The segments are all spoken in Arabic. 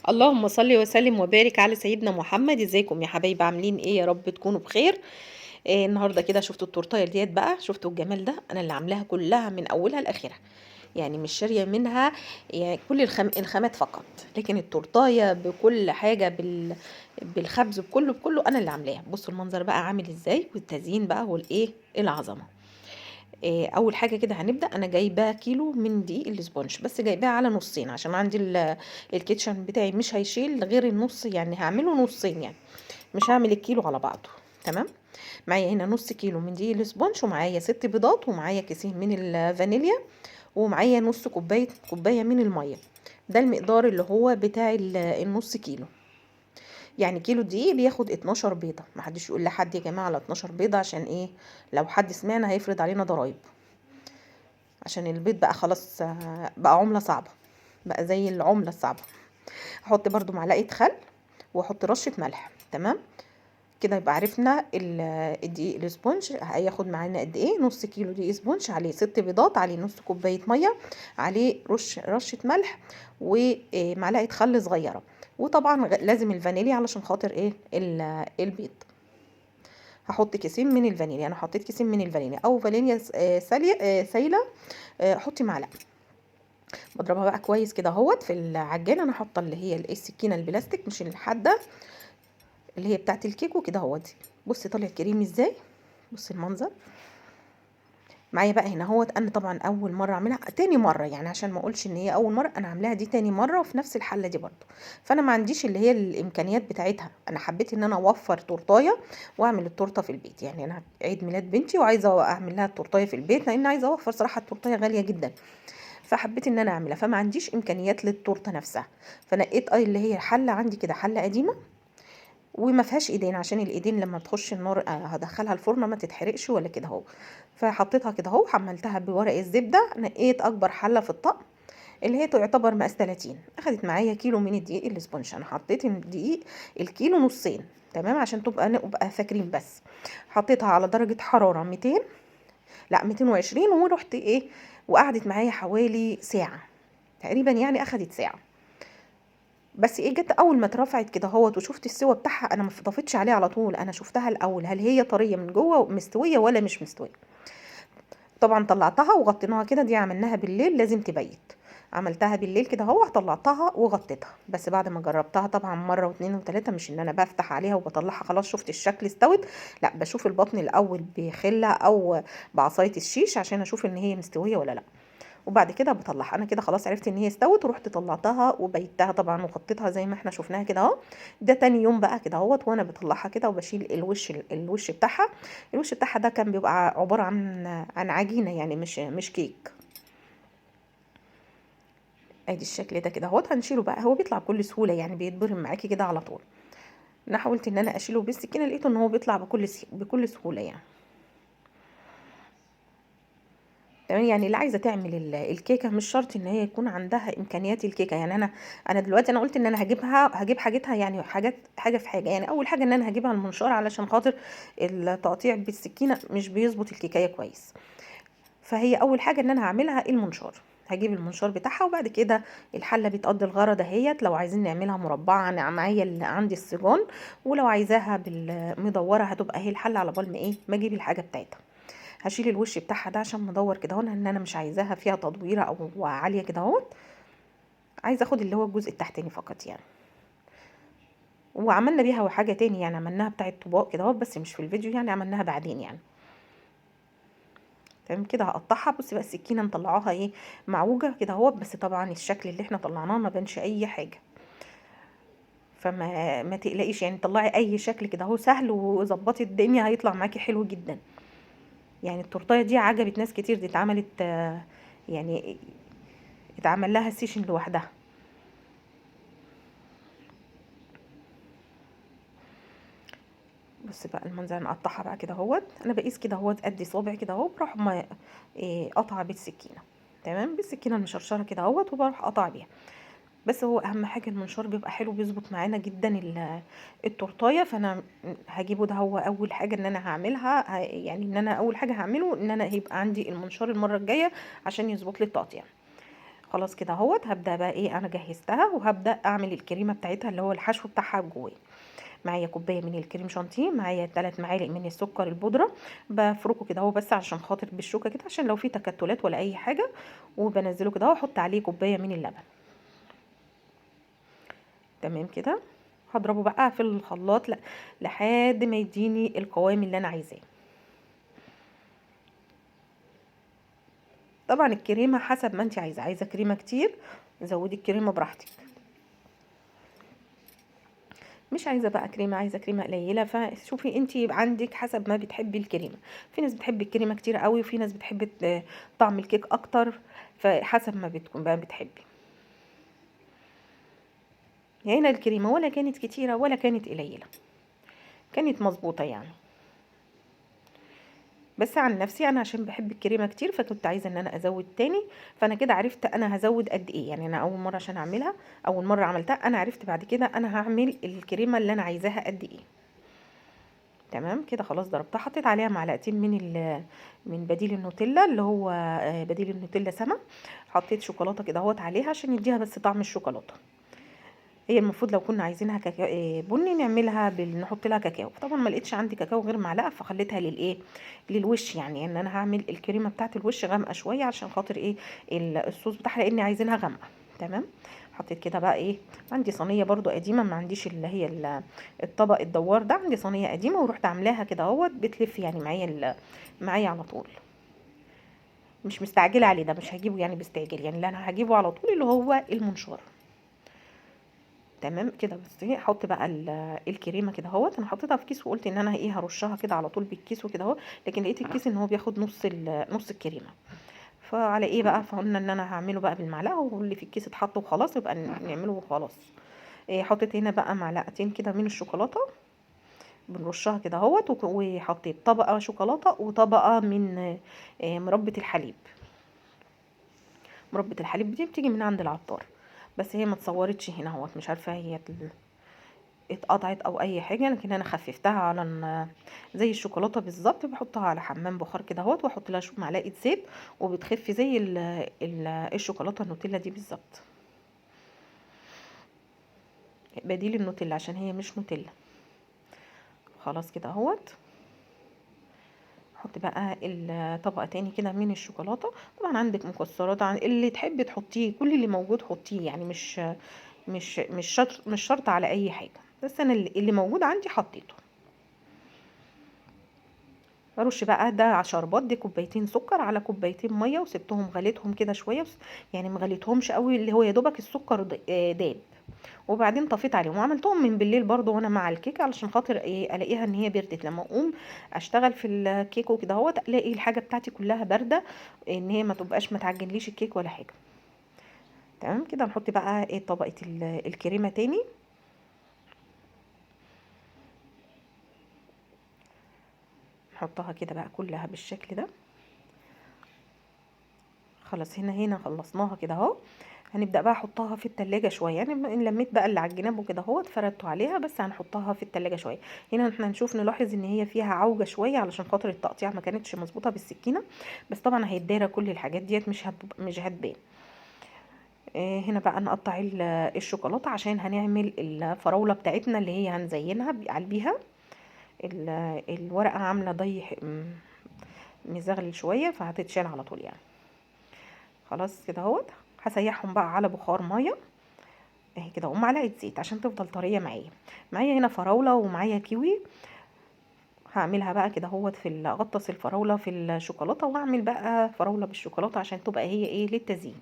اللهم صل وسلم وبارك على سيدنا محمد. ازيكم يا حبايبي؟ عاملين ايه؟ يا رب تكونوا بخير. النهارده كده شفتوا التورتايه ديت بقى؟ شفتوا الجمال ده؟ انا اللي عاملاها كلها من اولها لاخرها، يعني مش شاريه منها يعني كل الخامات فقط، لكن التورتايه بكل حاجه بالخبز بكله انا اللي عاملاها. بصوا المنظر بقى عامل ازاي، والتزيين بقى والايه العظمه. اول حاجه كده هنبدا. انا جايبه كيلو من دقيق الاسبونج، بس جايباه على نصين عشان عندي الكيتشن بتاعي مش هيشيل غير النص، يعني هعمله نصين، يعني مش هعمل الكيلو على بعضه. تمام. معايا هنا نص كيلو من دقيق الاسبونج، ومعايا 6 بيضات، ومعايا كيسين من الفانيليا، ومعايا نص كوبايه من الميه. ده المقدار اللي هو بتاع النص كيلو. يعني كيلو دقيق بياخد 12 بيضه. محدش يقول لحد يا جماعه على 12 بيضه، عشان ايه؟ لو حد سمعنا هيفرض علينا ضرايب، عشان البيض بقى خلاص بقى عملة صعبة، بقى زي العملة الصعبة. هحط برضو معلقة خل، واحط رشة ملح. تمام كده. يبقى عرفنا الدقيق الاسبونج هياخد معانا قد ايه. نص كيلو دقيق اسبونج عليه 6 بيضات، عليه نص كوباية مية، عليه رشة ملح، ومعلقة خل صغيرة. وطبعا لازم الفانيليا علشان خاطر ايه البيض. هحط كيسين من الفانيليا. انا حطيت كيسين من الفانيليا او فانيليا سايله. حطي معلقه. بضربها بقى كويس كده اهوت في العجانه. انا حاطه اللي هي السكينه البلاستيك مش الحاده، اللي هي بتاعه الكيكو كده اهوت. بصي طلع كريمي ازاي، بصي المنظر معايا بقى هنا اهوت. انا طبعا اول مره اعملها، تاني مره يعني، عشان ما اقولش ان هي اول مره، انا عاملاها دي تاني مره وفي نفس الحله دي برضو. فانا ما عنديش اللي هي الامكانيات بتاعتها. انا حبيت ان انا اوفر تورتايه واعمل التورته في البيت. يعني انا عيد ميلاد بنتي وعايزه اعمل لها التورتايه في البيت، لان عايزه اوفر صراحه. التورتايه غاليه جدا، فحبيت ان انا اعملها. فما عنديش امكانيات للتورته نفسها، فنقيت اللي هي حله عندي كده، حله قديمه وما فيهاش ايدين، عشان الايدين لما تخش النار هدخلها الفرن ما تتحرقش ولا كده اهو. فحطيتها كده اهو، حملتها بورق الزبده. نقيت اكبر حله في الطقم اللي هي تعتبر مقاس 30. اخدت معايا كيلو من الدقيق الاسبونج. انا حطيت الدقيق الكيلو نصين، تمام، عشان نبقى فاكرين. بس حطيتها على درجه حراره 200، لا 220، ورحت ايه، وقعدت معايا حوالي ساعه تقريبا، يعني اخدت ساعه. بس ايه، جت اول ما اترفعت كده اهوت وشفت السوا بتاعها، انا ما طفيتش عليه على طول، انا شفتها الاول هل هي طريه من جوه مستويه ولا مش مستويه. طبعا طلعتها وغطيناها كده. دي عملناها بالليل، لازم تبيت. عملتها بالليل كده اهو، طلعتها وغطيتها. بس بعد ما جربتها طبعا مره واثنين وثلاثه، مش ان انا بفتح عليها وبطلعها خلاص شفت الشكل استوت، لا، بشوف البطن الاول بخله او بعصايه الشيش عشان اشوف ان هي مستويه ولا لا. وبعد كده بطلعها. انا كده خلاص عرفت ان هي استوت، ورحت طلعتها وبيتها طبعا وغطيتها زي ما احنا شفناها كده اهو. ده تاني يوم بقى كده اهوت، وانا بطلعها كده وبشيل الوش بتاعها. الوش بتاعها ده كان بيبقى عباره عن عجينه، يعني مش كيك. ادي الشكل ده كده اهوت. هنشيله بقى، هو بيطلع بكل سهوله، يعني بيتبرم معاكي كده على طول. انا حاولت ان انا اشيله بالسكينه، لقيته ان هو بيطلع بكل سهوله يعني. تمام. يعني اللي عايزه تعمل الكيكه مش شرط ان هي يكون عندها امكانيات الكيكه. يعني انا دلوقتي انا قلت ان انا هجيب حاجتها، يعني حاجه في حاجه. يعني اول حاجه ان انا هجيبها المنشار، علشان خاطر التقطيع بالسكينه مش بيظبط الكيكايه كويس. فهي اول حاجه ان انا هعملها المنشار. هجيب المنشار بتاعها، وبعد كده الحله بتقضي الغرض اهيت. لو عايزين نعملها مربعه، انا معايا اللي عندي السيجان، ولو عايزاها بالمدوره هتبقى هي الحله، على بال ما ايه ما اجيب الحاجه بتاعتها. هشيل الوش بتاعها ده عشان مدور كده هون، ان انا مش عايزاها فيها تدويره او عاليه كده اهو. عايزه اخد اللي هو الجزء التحتاني فقط يعني. وعملنا بيها حاجه تاني، يعني عملناها بتاعه طباق كده اهو، بس مش في الفيديو، يعني عملناها بعدين يعني. تمام كده. هقطعها. بصي بقى السكينه مطلعاها ايه، معوجه كده اهو، بس طبعا الشكل اللي احنا طلعناه ما بانش اي حاجه. فما تقلقيش، يعني طلعي اي شكل كده اهو سهل، وظبطي الدنيا هيطلع معاكي حلو جدا. يعني التورتايه دي عجبت ناس كتير. دي اتعملت يعني اتعمل لها سيشن لوحدها. بص بقى المنظر. نقطعها بقى كده اهوت. انا بقيس كده اهوت قد صابعي كده اهو، بروح ما قطعه بالسكينه. تمام، بالسكينه المشرشره كده اهوت، وبروح قطع بيها. بس هو اهم حاجه المنشار بيبقى حلو، بيظبط معانا جدا التورتايه. فانا هجيبه ده هو اول حاجه ان انا هعملها. يعني ان انا اول حاجه هعمله ان انا هيبقى عندي المنشار المره الجايه عشان يظبط لي التقطيع. خلاص كده اهوت. هبدا بقى ايه، انا جهزتها وهبدا اعمل الكريمه بتاعتها اللي هو الحشو بتاعها جواه. معايا كوبايه من الكريم شانتيه، معايا 3 معالق من السكر البودره، بفركه كده اهو بس عشان خاطر بالشوكه كده عشان لو في تكتلات ولا اي حاجه، وبنزله كده اهو، احط عليه كوبايه من اللبن. تمام كده. هضربه بقى في الخلاط لحد ما يديني القوام اللي انا عايزاه. طبعا الكريمه حسب ما انت عايزه كريمه كتير زودي الكريمه براحتك، مش عايزه بقى كريمه، عايزه كريمه قليله، فشوفي انت يبقى عندك حسب ما بتحبي الكريمه. في ناس بتحب الكريمه كتير قوي، وفي ناس بتحب طعم الكيك اكتر، فحسب ما بتكون بقى بتحبي. يعني هنا الكريمه ولا كانت كتيره ولا كانت قليله، كانت مظبوطه يعني. بس عن نفسي انا عشان بحب الكريمه كتير فكنت عايزه ان انا ازود تاني، فانا كده عرفت انا هزود قد ايه. يعني انا اول مره عشان اعملها، اول مره عملتها، انا عرفت بعد كده انا هعمل الكريمه اللي انا عايزاها قد ايه. تمام كده خلاص. ضربتها، حطيت عليها معلقتين من بديل النوتيلا اللي هو بديل النوتيلا سما. حطيت شوكولاته كده اهوت عليها عشان يديها بس طعم الشوكولاته. هي المفروض لو كنا عايزينها كاكاو بني نعملها نحط لها كاكاو. طبعا ما لقيتش عندي كاكاو غير معلقه، فخليتها للوش. يعني ان انا هعمل الكريمه بتاعت الوش غامقه شويه علشان خاطر الصوص بتاعها، لاني عايزينها غامقه. تمام. حطيت كده بقى عندي صينيه برضو قديمه، ما عنديش اللي هي الطبق الدوار ده، عندي صينيه قديمه ورحت عاملاها كده اهوت بتلف يعني معايا على طول. مش مستعجله عليه، ده مش هجيبه يعني بستعجل، يعني اللي انا هجيبه على طول اللي هو المنشار. تمام كده. بس احط بقى الكريمه كده اهوت. انا حطيتها في كيس وقلت ان انا هرشها كده على طول بالكيس وكده اهو، لكن لقيت الكيس ان هو بياخد نص الكريمه. فعلى ايه بقى، فقلنا ان انا هعمله بقى بالمعلقه، واللي في الكيس اتحط وخلاص يبقى نعمله وخلاص. حطيت هنا بقى معلقتين كده من الشوكولاته، بنرشها كده اهوت، وحطيت طبقه شوكولاته وطبقه من مربى الحليب. مربى الحليب دي بتيجي من عند العطار، بس هي ما اتصورتش هنا اهوت، مش عارفه هي اتقطعت او اي حاجه، لكن انا خففتها على زي الشوكولاته بالظبط. بحطها على حمام بخار كده اهوت، واحط لها معلقه زيت، وبتخف زي الشوكولاته النوتيلا دي بالظبط. بديل النوتيلا عشان هي مش نوتيلا. خلاص كده اهوت. احط بقى الطبقه تاني كده من الشوكولاته. طبعا عندك مكسرات، عن اللي تحبي تحطيه، كل اللي موجود حطيه، يعني مش شرط على اي حاجه، بس انا اللي موجود عندي حطيته. برش بقى ده على شربات، دي كوبايتين سكر على كوبايتين ميه، وسبتهم غليتهم كده شويه، يعني ما غليتهمش قوي، اللي هو يا دوبك السكر داب. وبعدين طفيت عليهم وعملتهم من بالليل برضو وانا مع الكيكه، علشان خاطر الاقيها ان هي بردت لما اقوم اشتغل في الكيك وكده اهوت، الاقي الحاجه بتاعتي كلها بارده، ان هي ما تبقاش ما تعجنليش الكيك ولا حاجه. تمام كده. نحط بقى طبقه الكريمه تاني. نحطها كده بقى كلها بالشكل ده. خلاص هنا خلصناها كده اهو. هنبدأ بقى احطها في التلاجة شوية، يعني لميت بقى اللي على الجناب وكده اهو اتفردته عليها، بس هنحطها في التلاجة شوية. هنا احنا نشوف نلاحظ ان هي فيها عوجة شوية علشان خاطر التقطيع ما كانتش مظبوطة بالسكينة، بس طبعا هيتدارى كل الحاجات ديت، مش هتبان. هنا بقى نقطع الشوكولاتة عشان هنعمل الفراولة بتاعتنا اللي هي هنزينها بيها. الورقة عاملة مزغلل شوية، فهتتشال على طول يعني. خلاص كده اهوت. هسيحهم بقى على بخار ميه اهي كده، ومعلقه زيت عشان تفضل طريه معايا هنا فراوله ومعايا كيوي. هعملها بقى كده اهوت اغطس الفراوله في الشوكولاته، واعمل بقى فراوله بالشوكولاته عشان تبقى هي للتزيين.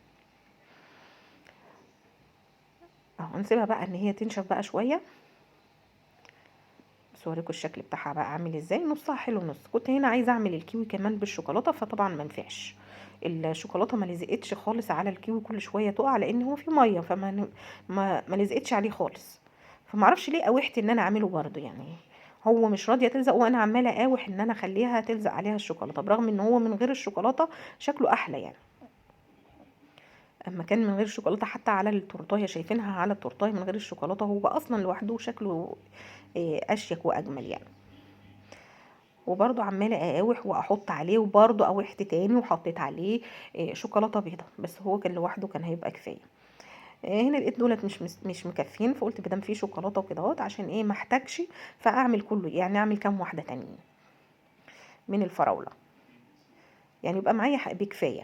اهو نسيبها بقى ان هي تنشف بقى شويه، بس اوريكم الشكل بتاعها بقى عامل ازاي. نصها حلو نص. كنت هنا عايزه اعمل الكيوي كمان بالشوكولاته، فطبعا ما نفعش، الشوكولاته ما لزقتش خالص على الكيوي، كل شويه تقع لان هو فيه ميه، ما لزقتش عليه خالص. فما اعرفش ليه قاوحت ان انا اعمله برضو يعني. هو مش راضيه تلزق، وانا عماله اقاوح ان انا اخليها تلزق عليها الشوكولاته، برغم ان هو من غير الشوكولاته شكله احلى يعني. اما كان من غير الشوكولاته، حتى على التورتايه شايفينها على التورتايه من غير الشوكولاته، هو اصلا لوحده شكله اشيك واجمل يعني. وبرده عماله اقاوح واحط عليه، وبرده قاوحت تاني وحطيت عليه شوكولاته بيضه، بس هو كان لوحده كان هيبقى كفايه. هنا لقيت دولت مش مكفين، فقلت بدام فيه شوكولاته وكده اهوت عشان ايه محتاجش، فاعمل كله، يعني اعمل كام واحده تانيين من الفراوله، يعني يبقى معايا بكفايه.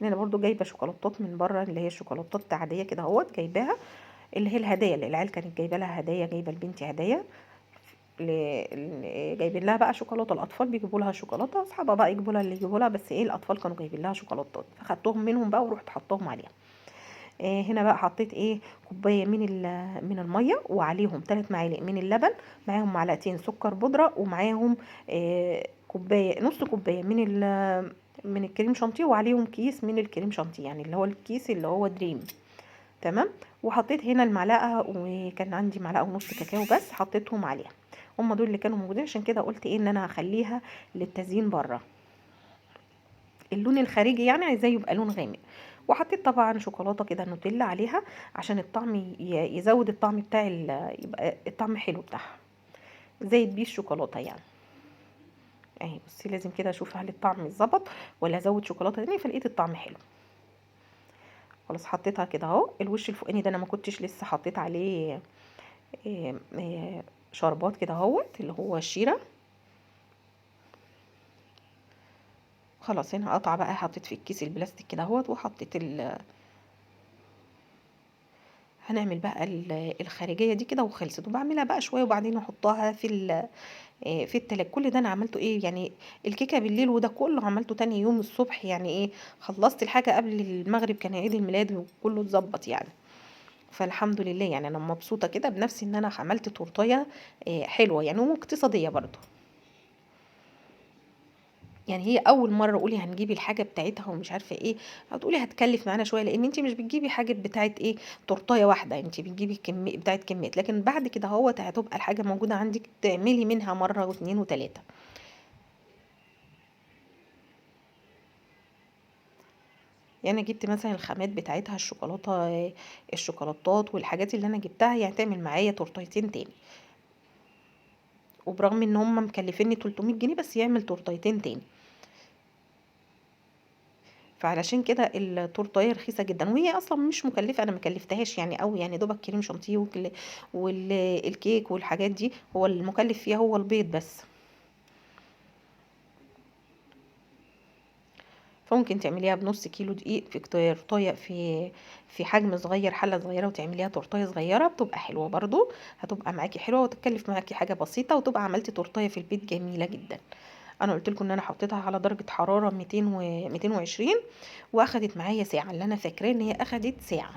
ان انا برضو جايبه شوكولاتات من بره، اللي هي الشوكولاتات عاديه كده اهوت جايباها، اللي هي الهدايا اللي العيال كانت جايبه لها هدايا، جايبه لبنتي هدايا، جايبين لها بقى شوكولاته، الاطفال بيجيبوا لها شوكولاته، اصحابها بقى يجيبوا لها اللي يجيبوا لها، بس ايه الاطفال كانوا جايبين لها شوكولاتات، فخدتهم منهم بقى ورحت حطاهم عليها. هنا بقى حطيت ايه كوبايه من الميه، وعليهم 3 معالق من اللبن، معاهم معلقتين سكر بودره، ومعاهم كوبايه، نص كوبايه من الكريم شانتيه، وعليهم كيس من الكريم شانتيه، يعني اللي هو الكيس اللي هو دريم. تمام. وحطيت هنا المعلقه، وكان عندي معلقه ونص كاكاو بس حطيتهم عليها، هم دول اللي كانوا موجودين، عشان كده قلت ايه ان انا هخليها للتزيين بره، اللون الخارجي يعني عايزاه يبقى لون غامق. وحطيت طبعا شوكولاته كده نوتيلا عليها عشان الطعم يزود الطعم بتاع يبقى الطعم حلو بتاعها، زي بيه الشوكولاته يعني. اهي بصي لازم كده اشوف هل الطعم اتظبط ولا ازود شوكولاته تاني، فلقيت الطعم حلو. خلاص حطيتها كده اهو. الوش الفوقاني ده انا ما كنتش لسه حطيت عليه شربات كده اهوت، اللي هو الشيره. خلاص هنا قطعه بقى، حطيت في الكيس البلاستيك كده اهوت، وحطيت هنعمل بقى الخارجيه دي كده وخلصت، وبعملها بقى شويه وبعدين احطها في التلاجة. كل ده انا عملته ايه يعني، الكيكه بالليل وده كله عملته تاني يوم الصبح، يعني ايه خلصت الحاجه قبل المغرب، كان عيد الميلاد وكله اتظبط يعني. فالحمد لله يعني انا مبسوطه كده بنفسي ان انا عملت تورتيه حلوه يعني، واقتصاديه برضو. يعني هي اول مره قولي هنجيبي الحاجه بتاعتها ومش عارفه ايه، هتقولي هتكلف معانا شويه، لان انت مش بتجيبي حاجه بتاعت ايه تورتايه واحده، انت بتجيبي كميه بتاعت كميات، لكن بعد كده هو هتبقى الحاجه موجوده عندك تعملي منها مره واثنين وثلاثه. يعني انا جبت مثلا الخامات بتاعتها الشوكولاته، الشوكولاتات والحاجات اللي انا جبتها، يعني تعمل معايا تورتيتين تاني، وبرغم ان هم مكلفيني 300 جنيه بس يعمل تورتيتين تاني. فعلشان كده التورتايه رخيصه جدا، وهي اصلا مش مكلفه، انا مكلفتهاش يعني قوي، يعني دوبك كريم شانتيه والكيك والحاجات دي، هو المكلف فيها هو البيض بس. فممكن تعمليها بنص كيلو دقيق في تورتايه، في حجم صغير، حله صغيره، وتعمليها تورتايه صغيره بتبقى حلوه برضو، هتبقى معاكي حلوه وتكلف معاكي حاجه بسيطه، وتبقى عملتي تورتايه في البيت جميله جدا. انا قلت لكم ان انا حطيتها على درجه حراره 200 و 220، واخدت معايا ساعه، اللي انا فاكراه ان هي اخدت ساعه.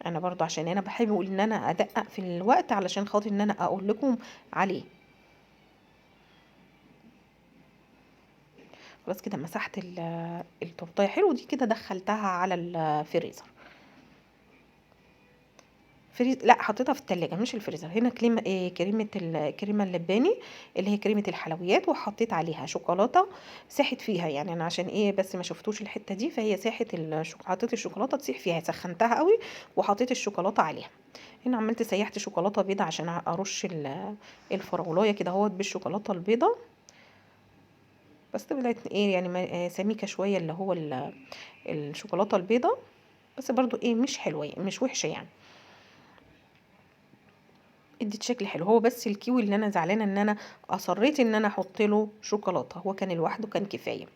انا برضو عشان انا بحب اقول ان انا ادقق في الوقت، علشان خاطر ان انا اقول لكم عليه. خلاص كده مسحت التورتيه حلو دي، كده دخلتها على الفريزر. لا حطيتها في التلاجة مش الفريزر. هنا كريمة الكريمة اللباني، اللي هي كريمة الحلويات، وحطيت عليها شوكولاتة ساحت فيها، يعني انا عشان ايه بس ما شفتوش الحتة دي، فهي ساحت حطيت الشوكولاتة تسيح فيها، سخنتها قوي وحطيت الشوكولاتة عليها. هنا عملت سيحت شوكولاتة بيضة عشان ارش الفراولايه كده اهوت بالشوكولاتة البيضة، بس طلعت ايه يعني سميكة شوية، اللي هو الشوكولاتة البيضة، بس برضو ايه مش حلوة مش وحشة يعني، ادت شكل حلو. هو بس الكيوي اللي انا زعلانه ان انا اصريت ان انا احط له شوكولاته، هو كان لوحده كان كفايه.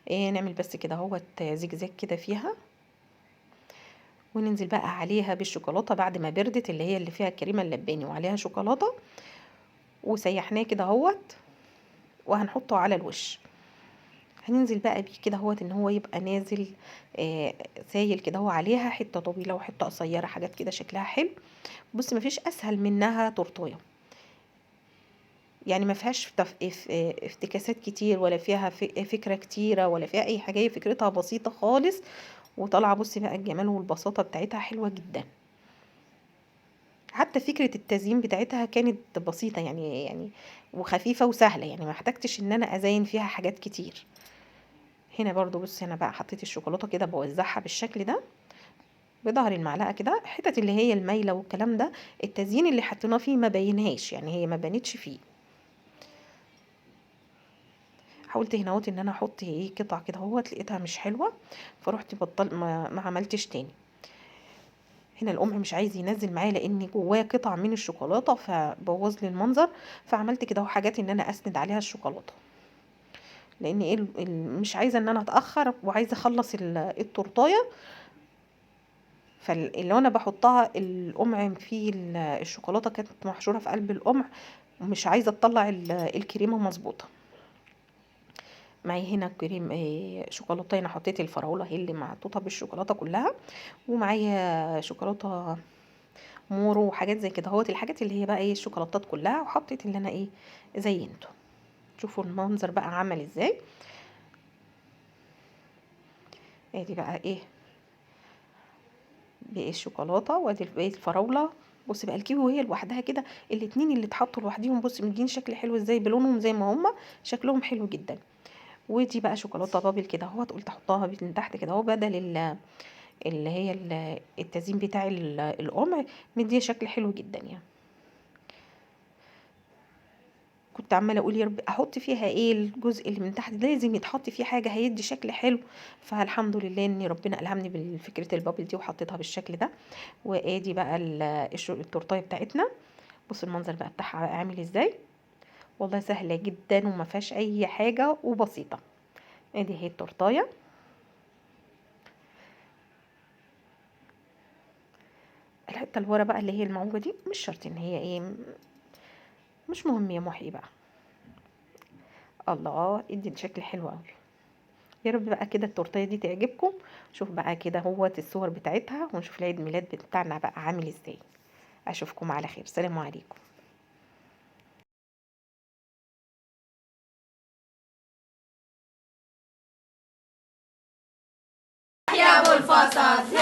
نعمل بس كده اهوت زجزاج كده فيها، وننزل بقى عليها بالشوكولاته بعد ما بردت، اللي هي اللي فيها الكريمه اللباني وعليها شوكولاته، وسيحناه كده اهوت، وهنحطه على الوش. هننزل بقى بيه كده اهوت ان هو يبقى نازل سايل كده، هو عليها حته طويله وحته قصيره، حاجات كده شكلها حلو. بص مفيش اسهل منها تورتايه، يعني ما فيهاش افتكاسات كتير، ولا فيها فكرة كتيرة، ولا فيها اي حاجة، هي فكرتها بسيطة خالص، وطالعة بصي بقى الجمال والبساطة بتاعتها حلوة جدا. حتى فكرة التزيين بتاعتها كانت بسيطة يعني وخفيفة وسهلة، يعني ما احتجتش ان انا ازين فيها حاجات كتير. هنا برضو بصي انا بقى حطيت الشوكولاتة كده بوزعها بالشكل ده، بظهر المعلقه كده، الحتت اللي هي المايله والكلام ده التزيين اللي حطيناه فيه ما بينهاش، يعني هي ما بانتش فيه. حاولت هنا اهوت ان انا احط ايه قطع كده اهوت، لقيتها مش حلوه فروحت بطل ما عملتش تاني. هنا القمع مش عايز ينزل معايا لان جواه قطع من الشوكولاته فبوظ لي المنظر، فعملت كده اهو حاجات ان انا اسند عليها الشوكولاته، لان ايه مش عايزه ان انا اتاخر وعايزه اخلص التورتايه. فاللي انا بحطها القمع فيه الشوكولاته كانت محشوره في قلب القمع، ومش عايزه اطلع الكريمه مظبوطه. معي هنا كريم شوكولاته، انا حطيت الفراوله هي اللي محطوطه بالشوكولاته كلها، ومعايا شوكولاته مورو وحاجات زي كده اهوت، الحاجات اللي هي بقى ايه الشوكولاتات كلها، وحطيت اللي انا ايه زينته. شوفوا المنظر بقى عمل ازاي. ادي بقى ايه باقي الشوكولاته، وادي باقي الفراوله. بصي بقى الكيوي وهي لوحدها كده، الاتنين اللي اتحطوا لوحديهم بصي مدين شكل حلو ازاي، بلونهم زي ما هما شكلهم حلو جدا. ودي بقى شوكولاته بابل كده اهوت، قلت احطها من تحت كده اهو بدل اللي هي التزيين بتاع القمع، مديه شكل حلو جدا يعني. كنت عماله اقول يا رب احط فيها ايه، الجزء اللي من تحت لازم يتحط فيه حاجه هيدي شكل حلو، فالحمد لله ان ربنا الهمني بفكره البابل دي وحطيتها بالشكل ده. وادي بقى التورتايه بتاعتنا. بصوا المنظر بقى بتاعها عامل ازاي، والله سهله جدا وما فيهاش اي حاجه وبسيطه. ادي هي التورتايه. الحته اللي ورا بقى اللي هي المعوجه دي مش شرط ان هي ايه، مش مهم يا محي بقى. الله ادي الشكل حلو قوي. يا رب بقى كده التورتيه دي تعجبكم. شوف بقى كده هوت الصور بتاعتها، ونشوف العيد ميلاد بتاعنا بقى عامل ازاي. اشوفكم على خير، سلام عليكم. يا ابو الفصل